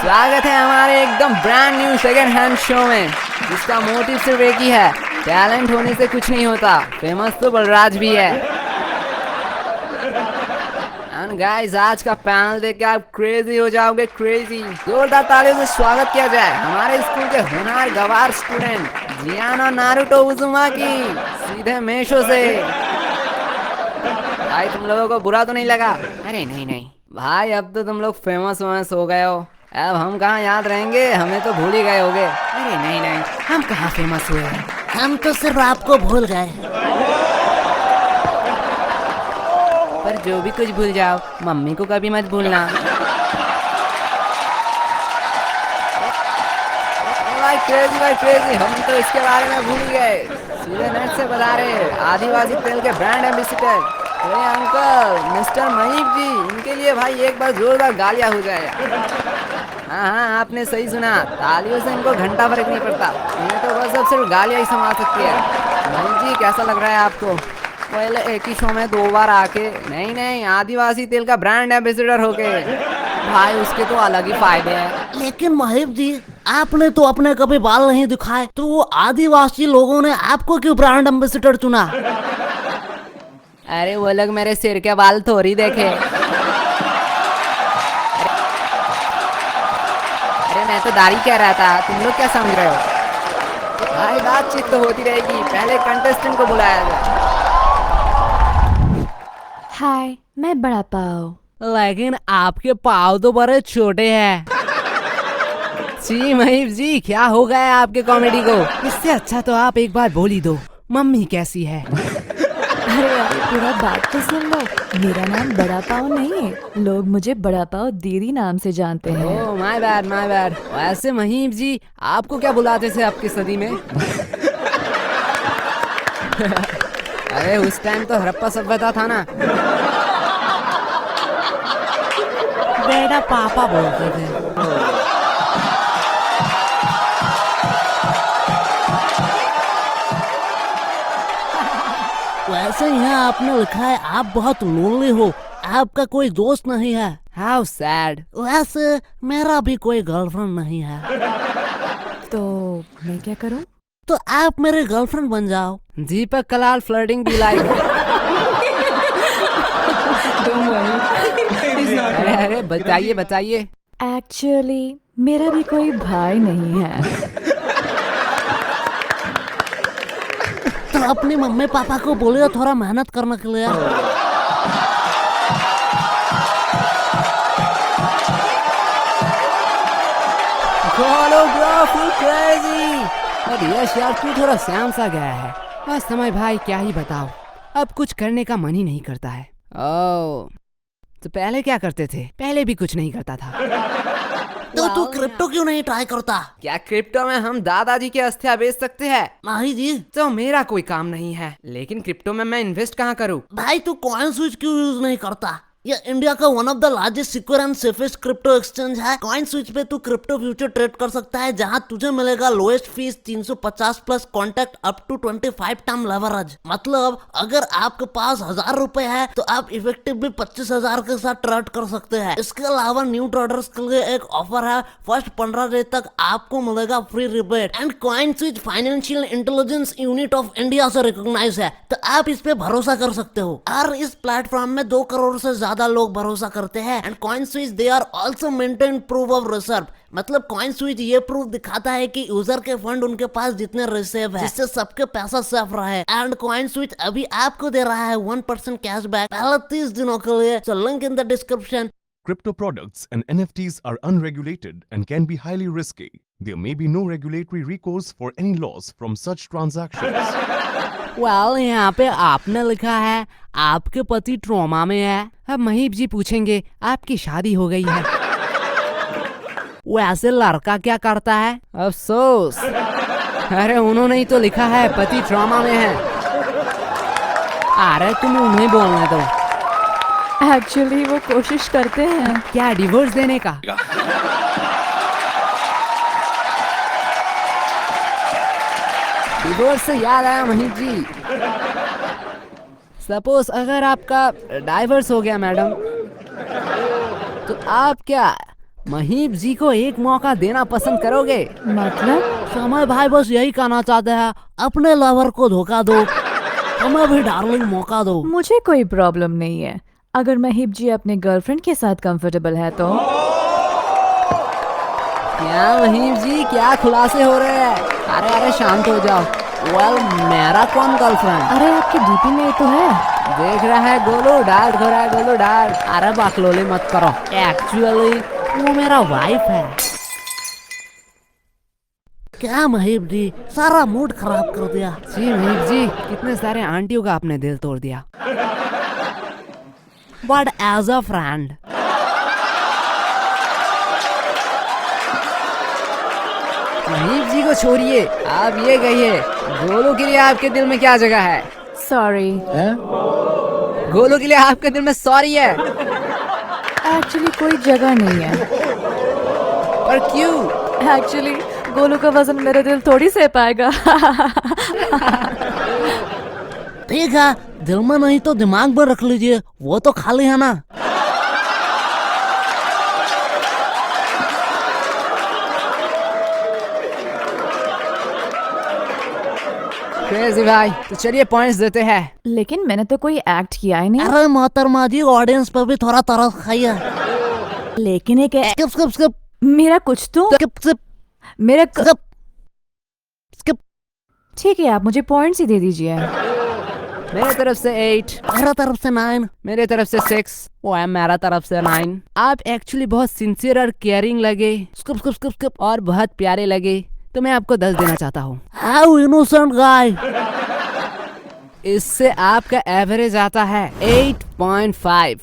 स्वागत है हमारे एकदम brand new second hand show में, जिसका मोटिव सिर्फ एक ही है, टैलेंट होने से कुछ नहीं होता, फेमस तो बलराज भी है। एंड गाइस, आज का पैनल देख के आप क्रेजी हो जाओगे, क्रेजी। जोरदार तालियों से स्वागत किया जाए हमारे स्कूल के हुनर गवार स्टूडेंट जियानो नारुतो उजुमाकी, सीधे मेशो से। भाई तुम लोगों को बुरा तो नहीं लगा? अरे नहीं नहीं भाई, अब तो तुम लोग फेमस वेमस हो गए हो, अब हम कहाँ याद रहेंगे, हमें तो भूल ही गए होगे। अरे नहीं नहीं, हम कहाँ फेमस हुए हैं, हम तो सिर्फ आपको भूल गए। पर जो भी कुछ भूल जाओ, मम्मी को कभी मत भूलना। भाई क्रेजी, हम तो इसके बारे में भूल गए। सीधे नेट से बता रहे, आदिवासी तेल के brand ambassador uncle mister Maheep ji, इनके लिए भाई एक बार जोरदार गालियां हो जाए। हाँ, आपने सही सुना, तालियों से इनको घंटा फर्क नहीं पड़ता, इन्हें तो बस अब सिर्फ गालियां ही संभाल सकती है। महीप जी, कैसा लग रहा है आपको? पहले एक ही शो में 2 बार आके, नहीं आदिवासी तेल का ब्रांड एम्बेसडर हो गए भाई, उसके तो अलग ही फायदे हैं। लेकिन महीप जी, आपने तो अपने कभी बाल नहीं दिखाए, तो वो आदिवासी लोगों ने आपको क्यों ब्रांड एम्बेसडर चुना? अरे वो लोग मेरे सिर के बाल थोड़ी देखे। अरे मैं तो दाढ़ी कह रहा था, तुम लोग क्या समझ रहे हो? भाई बातचीत तो होती रहेगी, पहले कंटेस्टेंट को बुलाया जाए। हाय, मैं बड़ा पाव। लेकिन आपके पाव तो बड़े छोटे हैं। जी महीप जी, क्या हो गया आपके कॉमेडी को? इससे अच्छा तो आप एक बार बोल ही दो, मम्मी कैसी है? अरे पूरा बात तो सुन लो, मेरा नाम बड़ा पाव नहीं है, लोग मुझे बड़ा पाव दीदी नाम से जानते हैं। Oh my bad. वैसे महीप जी, आपको क्या बुलाते थे आपकी सदी में? अरे उस टाइम तो हड़प्पा सभ्यता था ना, बेटा पापा बोलते थे। वैसे यहाँ आपने लिखा है आप बहुत लोनली हो, आपका कोई दोस्त नहीं है। How sad. वैसे मेरा भी कोई गर्लफ्रेंड नहीं है। तो मैं क्या करूं? तो आप मेरे गर्लफ्रेंड बन जाओ। दीपक कलाल फ्लर्टिंग बी लाइक। अरे बताइए। एक्चुअली मेरा भी कोई भाई नहीं है। तो अपनी मम्मी पापा को बोलिए थोड़ा मेहनत करने के लिए। Full crazy. अब यश यार, तू थोड़ा सैम सा गया है। बस समय भाई, क्या ही बताओ, अब कुछ करने का मन ही नहीं करता है। ओह, तो पहले क्या करते थे? पहले भी कुछ नहीं करता था। तो तू क्रिप्टो क्यों नहीं ट्राई करता? क्या क्रिप्टो में हम दादाजी के अस्थियां बेच सकते हैं? नहीं जी। तो मेरा कोई काम नहीं है, लेकिन क्रिप्टो में मैं इन्वेस्ट कहाँ करूँ? भाई तू कॉइन स्विच क्यों यूज नहीं करता? ये इंडिया का one of the largest secure and safest crypto exchange है। कॉइन स्विच पे तू क्रिप्टो फ्यूचर ट्रेड कर सकता है, जहां तुझे मिलेगा lowest fees 350 plus contact up to 25 time leverage. मतलब अगर आपके पास 1000 रुपए है तो आप इफेक्टिवली 25,000 के साथ ट्रेड कर सकते हैं। इसके अलावा न्यू ट्रेडर्स के लिए एक ऑफर है, फर्स्ट 15 डे तक आपको मिलेगा free rebate. And coin switch financial intelligence unit of India से रिकॉग्नाइज है, तो आप इस पे भरोसा कर सकते हो। और इस प्लेटफॉर्म में 2 करोड़ से ज्यादा लोग भरोसा करते हैं। And coin switch they are also maintain proof of reserve, मतलब कॉइन स्विच ये प्रूफ दिखाता है कि यूजर के फंड उनके पास जितने रिजर्व है, जिससे सबके पैसा सेफ रहे। एंड कॉइन स्विच अभी आपको दे रहा है 1% कैशबैक पहले 30 दिनों के लिए। So link in the description. Crypto products and NFTs are unregulated and can be highly risky. There may be no regulatory recourse for any loss from such transactions. Well, यहाँ पे आपने लिखा है आपके पति ट्रॉमा में है। अब महीप जी पूछेंगे आपकी शादी हो गई है। वैसे लड़का क्या करता है? अफसोस, अरे उन्होंने ही तो लिखा है पति ट्रॉमा में है। अरे तुम उन्हें बोलने दो। एक्चुअली वो कोशिश करते हैं। क्या डिवोर्स देने का? डिवोर्स से याद आया महीप जी, सपोज अगर आपका डाइवर्स हो गया मैडम, तो आप क्या महीप जी को एक मौका देना पसंद करोगे? मतलब? समय भाई बस यही कहना चाहते हैं, अपने लवर को धोखा दो, हमें भी डार्लिंग मौका दो। मुझे कोई प्रॉब्लम नहीं है अगर महीप जी अपने गर्लफ्रेंड के साथ कंफर्टेबल है तो। क्या महीप जी, क्या खुलासे हो रहे हैं? अरे अरे शांत हो जाओ। वेल, मेरा कौन गर्लफ्रेंड? अरे आपके डीपी में तो है। देख रहा है गोलू, डार्क हो रहा है गोलू डार्क। अरे बकलोली मत करो, एक्चुअली वो मेरा वाइफ है। क्या महीप जी, सारा मूड खराब कर दिया। जी महीप जी, कितने सारे आंटियों का आपने दिल तोड़ दिया। But as a friend Maheep ji को छोड़िए, आप ये कहिए गोलू के लिए आपके दिल में क्या जगह है? सॉरी, गोलू के लिए आपके दिल में सॉरी है? एक्चुअली कोई जगह नहीं है। पर क्यों? एक्चुअली गोलू का वजन मेरे दिल थोड़ी सह पाएगा। ठीक है, दिल में नहीं तो दिमाग में रख लीजिए, वो तो खाली है ना। क्रेजी भाई, तो चलिए पॉइंट्स देते हैं। लेकिन मैंने तो कोई एक्ट किया ही नहीं। अरे मोहतरमा जी, ऑडियंस पर भी थोड़ा तरस खाइए। लेकिन एक स्किप स्किप स्किप मेरा कुछ तो स्किप स्किप मेरा स्किप स्किप। ठीक है, आप मुझे पॉइंट्स ही दे दीजिए। मेरे तरफ से 8, मेरा तरफ से 9। मेरे तरफ से 6, वो है मेरा तरफ से 9। आप एक्चुअली बहुत सिंसियर और केयरिंग लगे, स्किप स्किप स्किप स्किप। और बहुत प्यारे लगे, तो मैं आपको 10 देना चाहता हूँ। हाउ इनोसेंट गाय। इससे आपका एवरेज आता है 8.5।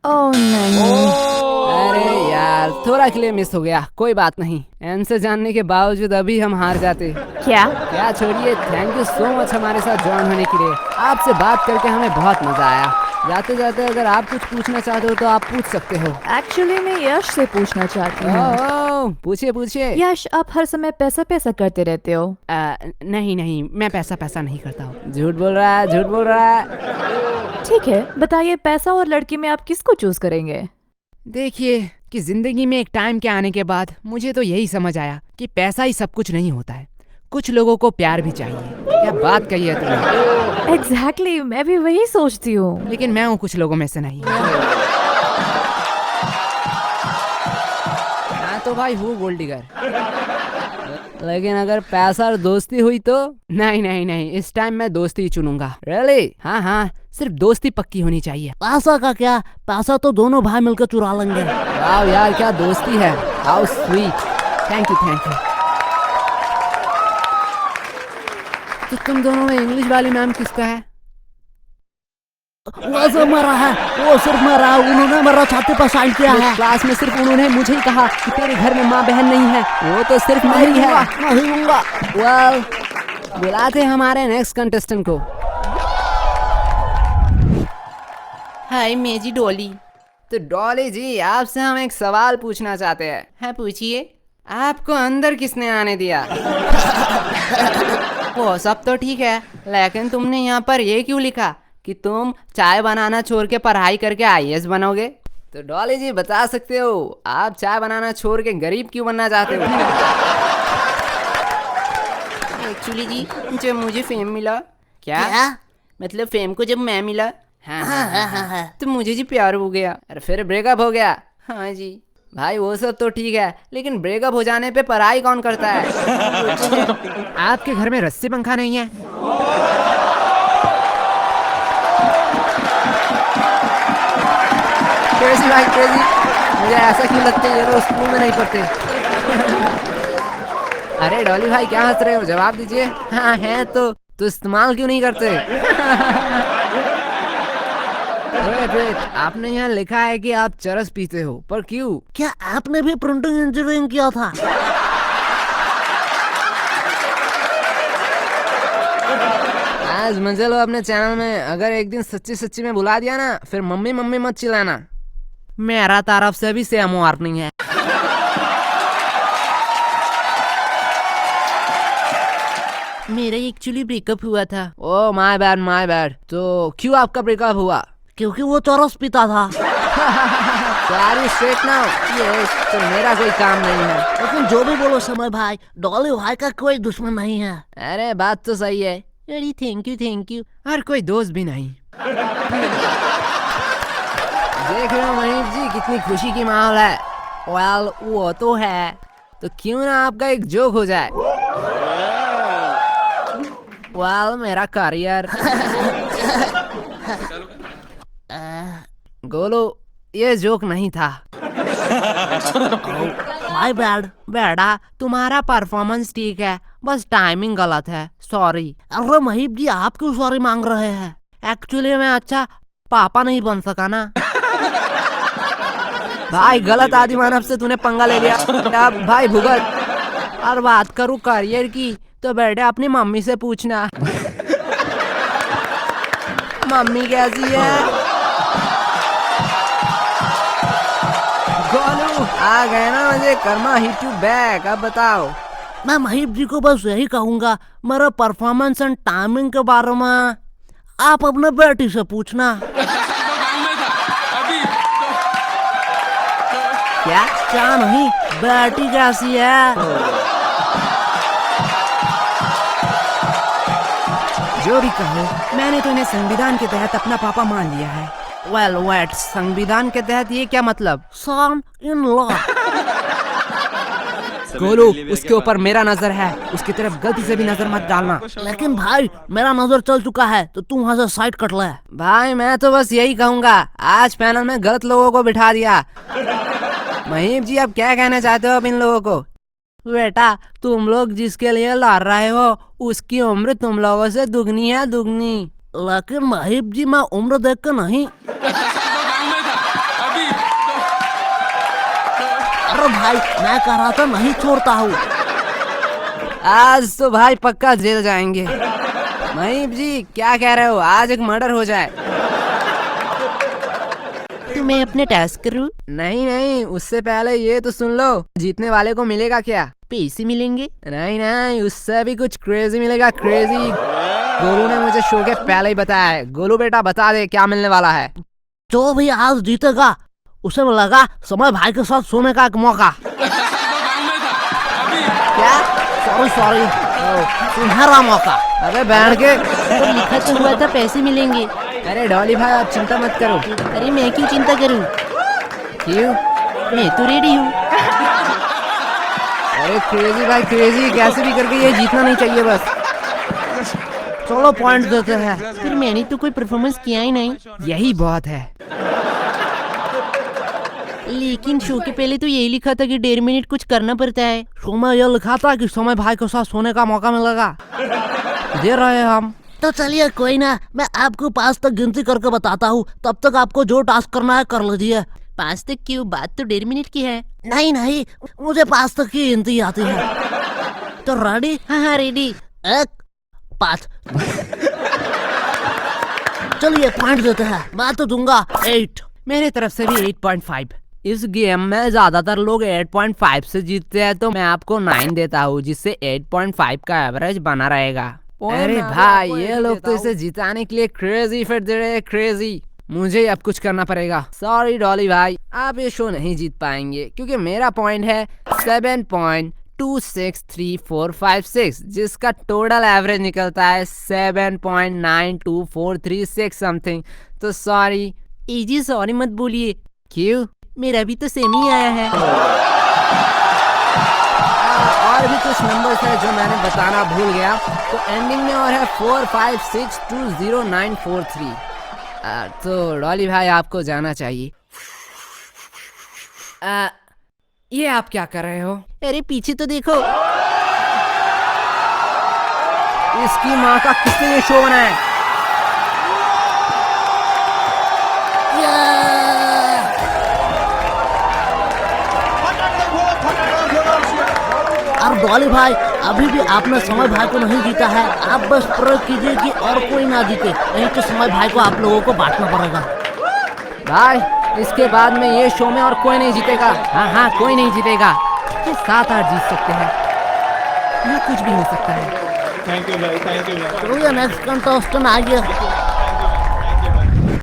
ओह नहीं। अरे यार, थोड़ा के लिए मिस हो गया, कोई बात नहीं। आंसर जानने के बावजूद अभी हम हार जाते। क्या? छोड़िए, थैंक यू सो मच हमारे साथ ज्वाइन होने के लिए। आपसे बात करके हमें बहुत मजा आया। जाते जाते अगर आप कुछ पूछना चाहते हो तो आप पूछ सकते हो। एक्चुअली मैं यश से पूछना चाहती हूँ। ओह, पूछिए पूछिए। यश, आप हर समय पैसा पैसा करते रहते हो। नहीं नहीं, मैं पैसा नहीं करता हूँ। झूठ बोल रहा है, झूठ बोल रहा है। ठीक है, बताइए पैसा और लड़की में आप किसको चूज करेंगे? देखिए कि जिंदगी में एक टाइम के आने के बाद मुझे तो यही समझ आया कि पैसा ही सब कुछ नहीं होता है, कुछ लोगों को प्यार भी चाहिए। क्या बात कही है तुमने। एग्जैक्टली, मैं भी वही सोचती हूँ। लेकिन मैं हूँ कुछ लोगों में से नहीं। मैं तो भाई हूँ गोल्ड डिगर। लेकिन अगर पैसा और दोस्ती हुई तो नहीं नहीं नहीं, इस टाइम मैं दोस्ती ही चुनूंगा। रियली? हाँ हाँ, सिर्फ दोस्ती पक्की होनी चाहिए। पैसा का क्या, पैसा तो दोनों भाई मिलकर चुरा लेंगे। वाह यार, क्या दोस्ती है। How sweet. Thank you thank you. तो तुम दोनों में इंग्लिश वाली मैम किसका है? वो जो मरा है, वो सिर्फ मरा है, उन्होंने मेरा छाती पर साइन किया है। क्लास में सिर्फ उन्होंने मुझे ही कहा कि तेरे घर में माँ बहन नहीं है, वो तो सिर्फ मेरी है। नहीं दूंगा। वेल, बुलाते हमारे नेक्स्ट कंटेस्टेंट को। हाय मेजी डॉली। तो डॉली जी, आपसे हम एक सवाल पूछना चाहते हैं। हाँ पूछिए। आपको अंदर किसने आने दिया? वो सब तो ठीक है, लेकिन तुमने यहाँ पर ये क्यों लिखा कि तुम चाय बनाना छोड़ के पढ़ाई करके IAS बनोगे? तो डॉली जी बता सकते हो, आप चाय बनाना छोड़ के गरीब क्यों बनना चाहते हो? एक्चुअली जी, जब मुझे फेम मिला। क्या? मतलब फेम को जब मैं मिला। हाँ, तो मुझे जी प्यार हो गया और फिर ब्रेकअप हो गया। हाँ जी भाई, वो सब तो ठीक है, लेकिन ब्रेकअप हो जाने पे पढ़ाई कौन करता है? आपके घर में रस्सी पंखा नहीं है? क्रेजी भाई क्रेजी, मुझे ऐसा क्यों लगता है ये लोग स्कूल में नहीं पढ़ते। अरे डॉली भाई, क्या हंस रहे हो? जवाब दीजिए। हाँ है तो इस्तेमाल क्यों नहीं करते? वेट, आपने यहाँ लिखा है कि आप चरस पीते हो, पर क्यों? क्या आपने भी प्रिंटिंग इंजीनियरिंग किया था? आज मजे लो अपने चैनल में। अगर एक दिन सच्ची सच्ची में बुला दिया ना, फिर मम्मी मम्मी मत चिल्लाना। मेरा तरफ से भी सेम वार्निंग है। मेरा एक्चुअली ब्रेकअप हुआ था। Oh my bad. तो क्यों आपका ब्रेकअप हुआ? क्योंकि वो चरस पीता था। सॉरी स्ट्रेट नाउ, ये तो मेरा कोई काम नहीं है। लेकिन जो भी बोलो समय भाई, डॉली भाई का कोई दुश्मन नहीं है। अरे बात तो सही है। अरे थैंक यू। और कोई दोस्त भी नहीं। देख रहे हो मनीष जी, कितनी खुशी की माहौल है। वेल वो तो है, तो क्यों ना आपका एक जोक हो जाए। वेल मेरा करियर। गोलू, ये जोक नहीं था। My bad. बेटा तुम्हारा परफॉर्मेंस ठीक है, बस टाइमिंग गलत है, सॉरी। अरे महीप जी, आप क्यों सॉरी मांग रहे हैं? एक्चुअली मैं अच्छा पापा नहीं बन सका ना। भाई गलत आदि मानव से तूने पंगा ले लिया, अब भाई भुगत। और बात करूँ करियर की, तो बेटे अपनी मम्मी से पूछना। मम्मी कैसी है? गोलू आ गए ना मुझे, कर्मा हिट यू बैक। अब बताओ। मैं महीप जी को बस यही कहूंगा, मेरा परफॉर्मेंस एंड टाइमिंग के बारे में आप अपने बेटी से पूछना। क्या नहीं, बेटी कैसी है? जो भी कहो, मैंने तो इन्हें संविधान के तहत अपना पापा मान लिया है। वेल वेट, संविधान के तहत ये क्या मतलब? सन इन लॉ। गोलू, उसके ऊपर मेरा नजर है, उसकी तरफ गलती से भी नजर मत डालना। लेकिन भाई मेरा नजर चल चुका है, तो तू वहाँ से साइड कट ले। भाई मैं तो बस यही कहूँगा, आज पैनल में गलत लोगों को बिठा दिया। महीप जी, अब क्या कहना चाहते हो अब इन लोगों को? बेटा तुम लोग जिसके लिए लड़ रहे हो, उसकी उम्र तुम लोगों से दुगनी है, दुगनी। लेकिन महीप जी, मैं उम्र देख कर नहीं। अरे भाई मैं कह रहा था नहीं छोड़ता हूँ। आज तो भाई पक्का जेल जाएंगे। महीप जी क्या कह रहे हो, आज एक मर्डर हो जाए? तो मैं अपने टास्क करूँ? नहीं नहीं, उससे पहले ये तो सुन लो, जीतने वाले को मिलेगा क्या? पैसे मिलेंगे? नहीं नहीं, उससे भी कुछ क्रेजी मिलेगा, क्रेजी। गोलू ने मुझे शो के पहले ही बताया है। गोलू बेटा बता दे क्या मिलने वाला है। जो भी आज जीतेगा उसे मिलेगा समय भाई के साथ सोने का एक मौका। क्या? सॉरी सुनहरा मौका। अबे बैठ के, तो लिखा तो हुआ था पैसे मिलेंगे। अरे डॉली भाई आप चिंता मत करो। अरे मैं क्यों चिंता करूं? क्यों? मैं तो रेडी हूँ। अरे क्रेजी भाई क्रेजी, कैसे भी करके ये जीतना नहीं चाहिए बस। चलो पॉइंट देते हैं। फिर मैंने तो कोई परफॉर्मेंस किया ही नहीं। यही बहुत है। लेकिन शो के पहले तो यही लिखा था कि 1.5 मिनट कुछ करना पड़ता है। शो में यह लिखा था कि समय भाई के साथ सोने का मौका मिलेगा। दे रहे हैं हम। तो चलिए कोई ना, मैं आपको 5 तक गिनती करके बताता हूँ, तब तक आपको जो टास्क करना है कर लीजिए। 5 तक क्यों? बात तो 1.5 मिनट की है। नहीं नहीं, मुझे 5 तक की गिनती आती है। तो रेडी? हाँ रेडी। 1 5। चलिए पॉइंट देते हैं। मैं तो दूंगा 8। मेरी तरफ से भी 8.5। इस गेम में ज्यादातर लोग 8.5 से जीतते हैं, तो मैं आपको 9 देता हूँ, जिससे 8.5 का एवरेज बना रहेगा। अरे भाई ये लोग तो इसे जिताने के लिए क्रेजी फिट दे रहे हैं, क्रेजी। मुझे अब कुछ करना पड़ेगा। सॉरी डॉली भाई, आप ये शो नहीं जीत पाएंगे, क्योंकि मेरा पॉइंट है 7.263456, जिसका टोटल एवरेज निकलता है 7.92436 समथिंग। तो सॉरी। इजी सॉरी मत बोलिए। क्यों? मेरा भी तो सेम ही आया है। और भी कुछ नंबर्स है जो मैंने बताना भूल गया, तो एंडिंग में और है 45620943। तो डॉली भाई आपको जाना चाहिए। ये आप क्या कर रहे हो? अरे पीछे तो देखो। इसकी माँ का किसने ये शो बनाया? और डॉली भाई, अभी भी आपने समय भाई को नहीं जीता है। आप बस प्रयोग कीजिए कि और कोई ना जीते, नहीं तो समय भाई को आप लोगों को बांटना पड़ेगा। भाई इसके बाद में ये शो में और कोई नहीं जीतेगा। हाँ कोई नहीं जीतेगा। ये 7-8 जीत सकते हैं, ये कुछ भी हो सकता है। थैंक यू भाई, थैंक यू भाई। चलिए नेक्स्ट कंटेस्टेंट आ गया।